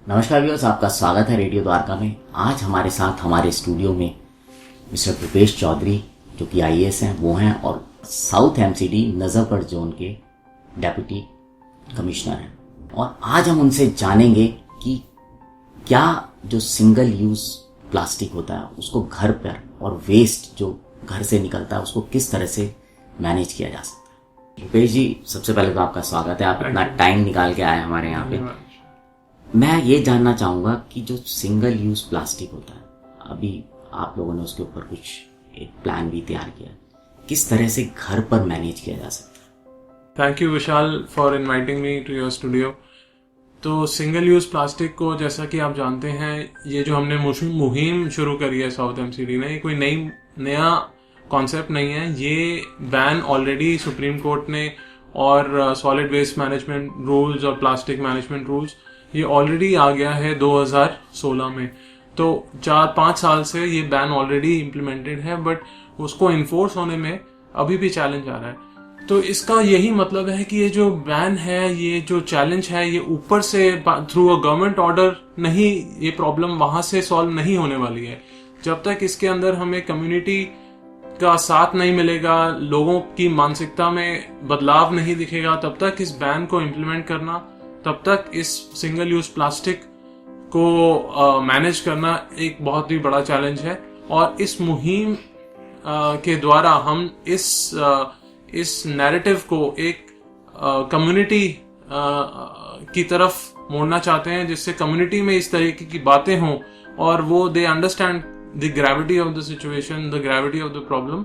नमस्कार व्यूअर्स, आपका स्वागत है रेडियो द्वारका में। आज हमारे साथ हमारे स्टूडियो में मिस्टर भूपेश चौधरी जो कि आईएएस हैं, वो हैं और साउथ एमसीडी नजफगढ़ जोन के डेप्यूटी कमिश्नर हैं। और आज हम उनसे जानेंगे कि क्या जो सिंगल यूज प्लास्टिक होता है उसको घर पर और वेस्ट जो घर से निकलता है उसको किस तरह से मैनेज किया जा सकता है। भूपेश जी, सबसे पहले तो आपका स्वागत है, आप इतना टाइम निकाल के आए हमारे यहाँ पे। मैं ये जानना चाहूँगा कि जो सिंगल यूज प्लास्टिक होता है, अभी आप लोगों ने उसके ऊपर कुछ एक प्लान भी तैयार किया, किस तरह से घर पर मैनेज किया जा सकता है। Thank you Vishal for inviting me to your studio. तो सिंगल यूज प्लास्टिक को, जैसा कि आप जानते हैं, ये जो हमने मुहिम शुरू करी है साउथ एमसीडी ने, ये कोई नया कॉन्सेप्ट नहीं है। ये बैन ऑलरेडी सुप्रीम कोर्ट ने और सॉलिड वेस्ट मैनेजमेंट रूल्स और प्लास्टिक मैनेजमेंट रूल्स ये ऑलरेडी आ गया है 2016 में। तो 4-5 साल से ये बैन ऑलरेडी इम्प्लीमेंटेड है, बट उसको इन्फोर्स होने में अभी भी चैलेंज आ रहा है। तो इसका यही मतलब है कि ये जो बैन है, ये जो चैलेंज है, ये ऊपर से थ्रू अ गवर्नमेंट ऑर्डर नहीं, ये प्रॉब्लम वहां से सॉल्व नहीं होने वाली है। जब तक इसके अंदर हमें कम्युनिटी का साथ नहीं मिलेगा, लोगों की मानसिकता में बदलाव नहीं दिखेगा, तब तक इस बैन को इम्प्लीमेंट करना, तब तक इस सिंगल यूज प्लास्टिक को मैनेज करना एक बहुत ही बड़ा चैलेंज है। और इस मुहिम के द्वारा हम इस नैरेटिव को एक कम्युनिटी की तरफ मोड़ना चाहते हैं, जिससे कम्युनिटी में इस तरीके की बातें हों और वो they understand the gravity of the situation, the gravity of the problem,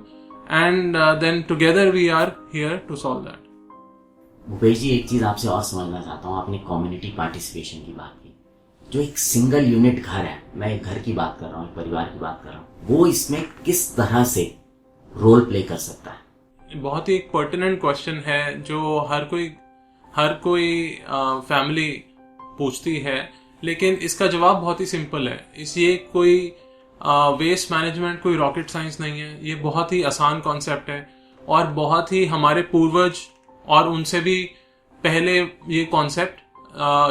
and then together we are here to solve that. Bhupesh ji, एक चीज आपसे और समझना चाहता हूँ। आपने कम्युनिटी पार्टिसिपेशन की बात की। जो एक सिंगल यूनिट घर है, मैं एक घर की बात कर रहा हूँ, एक परिवार की बात कर रहा हूँ, वो इसमें किस तरह से रोल प्ले कर सकता है। बहुत ही एक पर्टिनेंट क्वेश्चन है जो हर कोई फैमिली पूछती है, लेकिन इसका जवाब बहुत ही सिंपल है। ये कोई वेस्ट मैनेजमेंट कोई रॉकेट साइंस नहीं है। ये बहुत ही आसान कॉन्सेप्ट है और बहुत ही हमारे पूर्वज और उनसे भी पहले ये कॉन्सेप्ट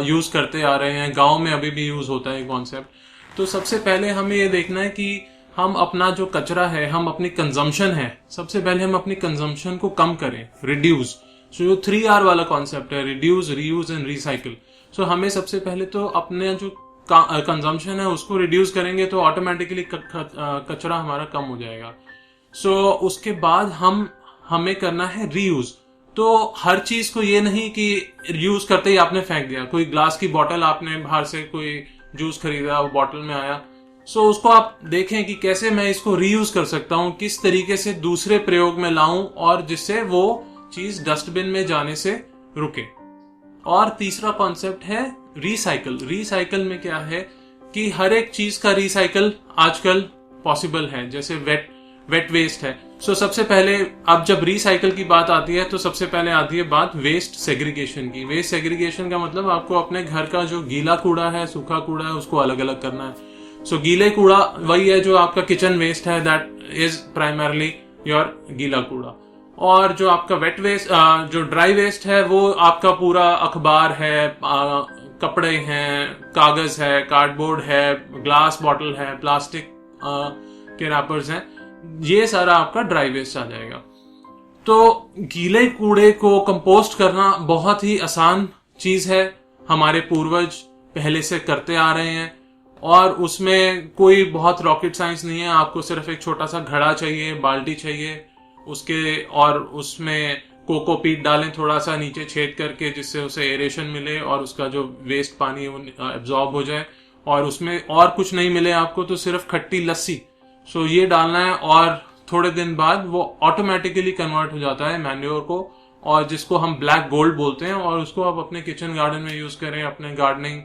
यूज करते आ रहे हैं। गांव में अभी भी यूज होता है ये कॉन्सेप्ट। तो सबसे पहले हमें ये देखना है कि हम अपना जो कचरा है, हम अपनी कंजम्पशन है, सबसे पहले हम अपनी कंजम्पशन को कम करें, रिड्यूस। सो जो 3R वाला कॉन्सेप्ट है, रिड्यूस, रीयूज एंड रिसाइकिल। सो हमें सबसे पहले तो अपने जो कंजम्पशन है उसको रिड्यूस करेंगे तो ऑटोमेटिकली कचरा हमारा कम हो जाएगा। सो उसके बाद हमें करना है रीयूज। तो हर चीज को ये नहीं कि यूज करते ही आपने फेंक दिया। कोई ग्लास की बोतल आपने बाहर से कोई जूस खरीदा, वो बोतल में आया, सो उसको आप देखें कि कैसे मैं इसको रीयूज कर सकता हूं, किस तरीके से दूसरे प्रयोग में लाऊं और जिससे वो चीज डस्टबिन में जाने से रुके। और तीसरा कॉन्सेप्ट है रिसाइकल। रिसाइकल में क्या है कि हर एक चीज का रिसाइकल आजकल पॉसिबल है। जैसे वेट वेस्ट है। सो सबसे पहले अब जब रिसाइकल की बात आती है तो सबसे पहले आती है बात वेस्ट सेग्रीगेशन की। वेस्ट सेग्रीगेशन का मतलब आपको अपने घर का जो गीला कूड़ा है, सूखा कूड़ा है, उसको अलग अलग करना है। सो गीले कूड़ा वही है जो आपका किचन वेस्ट है, दैट इज प्राइमरली योर गीला कूड़ा। और जो आपका वेट वेस्ट, जो ड्राई वेस्ट है, वो आपका पूरा अखबार है, कपड़े हैं, कागज है, कार्डबोर्ड है, ग्लास बॉटल है, प्लास्टिक के रैपर्स हैं, ये सारा आपका ड्राई वेस्ट आ जाएगा। तो गीले कूड़े को कंपोस्ट करना बहुत ही आसान चीज है। हमारे पूर्वज पहले से करते आ रहे हैं और उसमें कोई बहुत रॉकेट साइंस नहीं है। आपको सिर्फ एक छोटा सा घड़ा चाहिए, बाल्टी चाहिए उसके, और उसमें कोकोपीट डालें थोड़ा सा नीचे छेद करके, जिससे उसे एरेशन मिले और उसका जो वेस्ट पानी एब्जॉर्ब हो जाए। और उसमें और कुछ नहीं मिले आपको तो सिर्फ खट्टी लस्सी, सो ये डालना है और थोड़े दिन बाद वो ऑटोमेटिकली कन्वर्ट हो जाता है मैन्योर को, और जिसको हम ब्लैक गोल्ड बोलते हैं। और उसको आप अपने किचन गार्डन में यूज करें, अपने गार्डनिंग,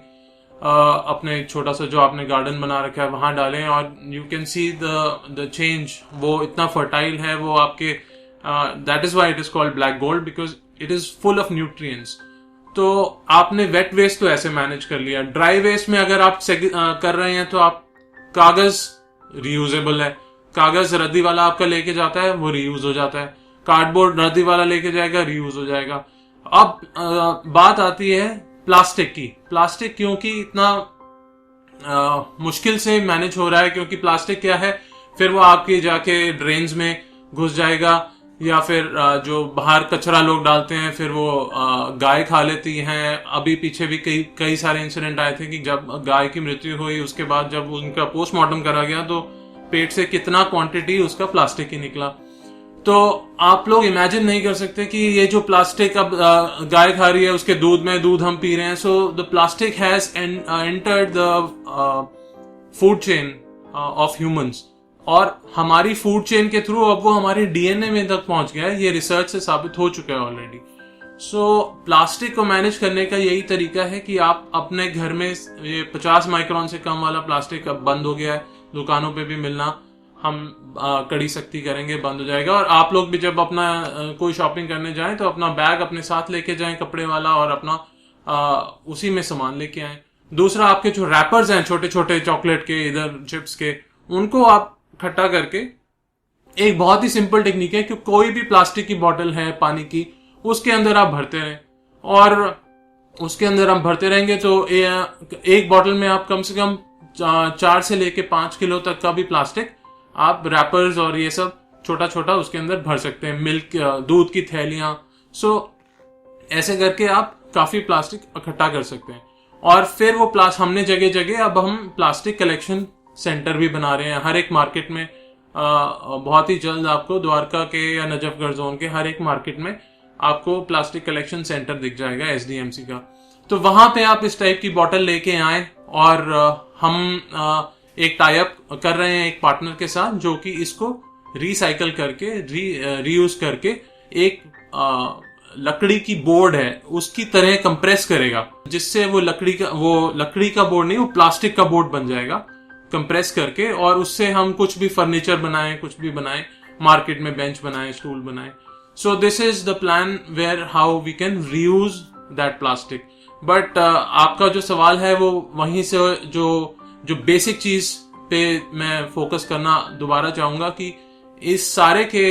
अपने छोटा सा जो आपने गार्डन बना रखा है वहां डालें, और you can see the change. वो इतना फर्टाइल है वो आपके, that is why it is called black gold, because it is full of nutrients. तो आपने वेट वेस्ट तो ऐसे मैनेज कर लिया। ड्राई वेस्ट में अगर आप कर रहे हैं तो आप कागज रीयूजेबल है, कागज रद्दी वाला आपका लेके जाता है वो रीयूज हो जाता है, कार्डबोर्ड रद्दी वाला लेके जाएगा रीयूज हो जाएगा। अब बात आती है प्लास्टिक की। प्लास्टिक क्योंकि इतना मुश्किल से मैनेज हो रहा है, क्योंकि प्लास्टिक क्या है, फिर वो आपके जाके ड्रेन्स में घुस जाएगा, या फिर जो बाहर कचरा लोग डालते हैं फिर वो गाय खा लेती हैं। अभी पीछे भी कई सारे इंसिडेंट आए थे कि जब गाय की मृत्यु हुई उसके बाद जब उनका पोस्टमार्टम करा गया तो पेट से कितना क्वांटिटी उसका प्लास्टिक ही निकला। तो आप लोग इमेजिन नहीं कर सकते कि ये जो प्लास्टिक अब गाय खा रही है, उसके दूध में दूध हम पी रहे हैं। So the plastic has entered the food chain of humans, और हमारी फूड चेन के थ्रू अब वो हमारे डीएनए में तक पहुंच गया है। ये रिसर्च से साबित हो चुका है ऑलरेडी। सो प्लास्टिक को मैनेज करने का यही तरीका है कि आप अपने घर में ये 50 माइक्रोन से कम वाला प्लास्टिक अब बंद हो गया है, दुकानों पे भी मिलना हम कड़ी सख्ती करेंगे, बंद हो जाएगा। और आप लोग भी जब अपना कोई शॉपिंग करने जाएं तो अपना बैग अपने साथ लेके जाएं कपड़े वाला, और अपना उसी में सामान लेके आएं। दूसरा, आपके जो रैपर्स हैं छोटे छोटे चॉकलेट के, इधर चिप्स के, उनको आप इकट्ठा करके, एक बहुत ही सिंपल टेक्निक है कि कोई भी प्लास्टिक की बोतल है पानी की, उसके अंदर आप भरते रहें, और उसके अंदर हम भरते रहेंगे तो एक बोतल में आप कम से कम 4 से लेके 5 किलो तक का भी प्लास्टिक आप रैपर्स और ये सब छोटा छोटा उसके अंदर भर सकते हैं। मिल्क, दूध की थैलियां, सो ऐसे करके आप काफी प्लास्टिक इकट्ठा कर सकते हैं। और फिर वो हमने जगह जगह अब हम प्लास्टिक कलेक्शन सेंटर भी बना रहे हैं हर एक मार्केट में। बहुत ही जल्द आपको द्वारका के या नजफगढ़ जोन के हर एक मार्केट में आपको प्लास्टिक कलेक्शन सेंटर दिख जाएगा एसडीएमसी का। तो वहां पे आप इस टाइप की बोतल लेके आए, और हम एक टाई अप कर रहे हैं एक पार्टनर के साथ जो कि इसको रिसाइकल करके रीयूज करके एक लकड़ी की बोर्ड है उसकी तरह कंप्रेस करेगा, जिससे वो लकड़ी का बोर्ड नहीं, वो प्लास्टिक का बोर्ड बन जाएगा कंप्रेस करके। और उससे हम कुछ भी फर्नीचर बनाएं, कुछ भी बनाएं, मार्केट में बेंच बनाएं, स्टूल बनाएं। So this is the plan where how we can reuse that plastic. But आपका जो सवाल है वो वहीं से जो बेसिक चीज पे मैं फोकस करना दोबारा चाहूंगा कि इस सारे के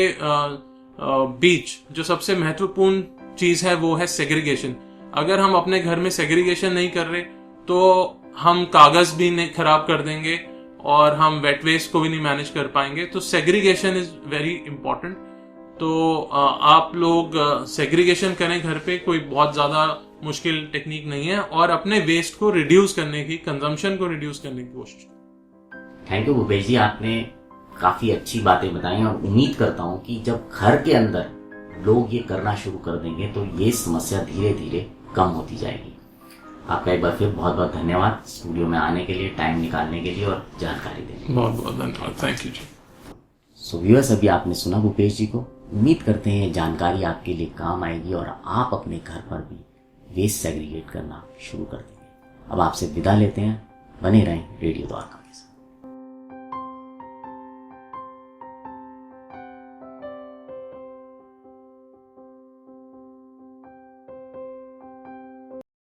बीच जो सबसे महत्वपूर्ण चीज है वो है सेग्रीगेशन। अगर हम अपने घर में सेग्रीगेशन नहीं कर रहे तो हम कागज भी नहीं खराब कर देंगे और हम वेट वेस्ट को भी नहीं मैनेज कर पाएंगे। तो सेग्रीगेशन इज वेरी इंपॉर्टेंट। तो आप लोग सेग्रीगेशन करें घर पे, कोई बहुत ज्यादा मुश्किल टेक्निक नहीं है, और अपने वेस्ट को रिड्यूस करने की, कंजम्पशन को रिड्यूस करने की कोशिश। थैंक यू भूपेश जी, आपने काफी अच्छी बातें बताई, और उम्मीद करता हूं कि जब घर के अंदर लोग ये करना शुरू कर देंगे तो ये समस्या धीरे धीरे कम होती जाएगी। आपका एक बार फिर बहुत बहुत धन्यवाद स्टूडियो में आने के लिए, टाइम निकालने के लिए और जानकारी देने के लिए। बहुत बहुत धन्यवाद, thank you ji. So viewers, अभी आपने सुना भूपेश जी को। उम्मीद करते हैं जानकारी आपके लिए काम आएगी और आप अपने घर पर भी वेस्ट सेग्रीगेट करना शुरू कर देंगे। अब आपसे विदा लेते हैं, बने रहें रेडियो द्वारका के साथ।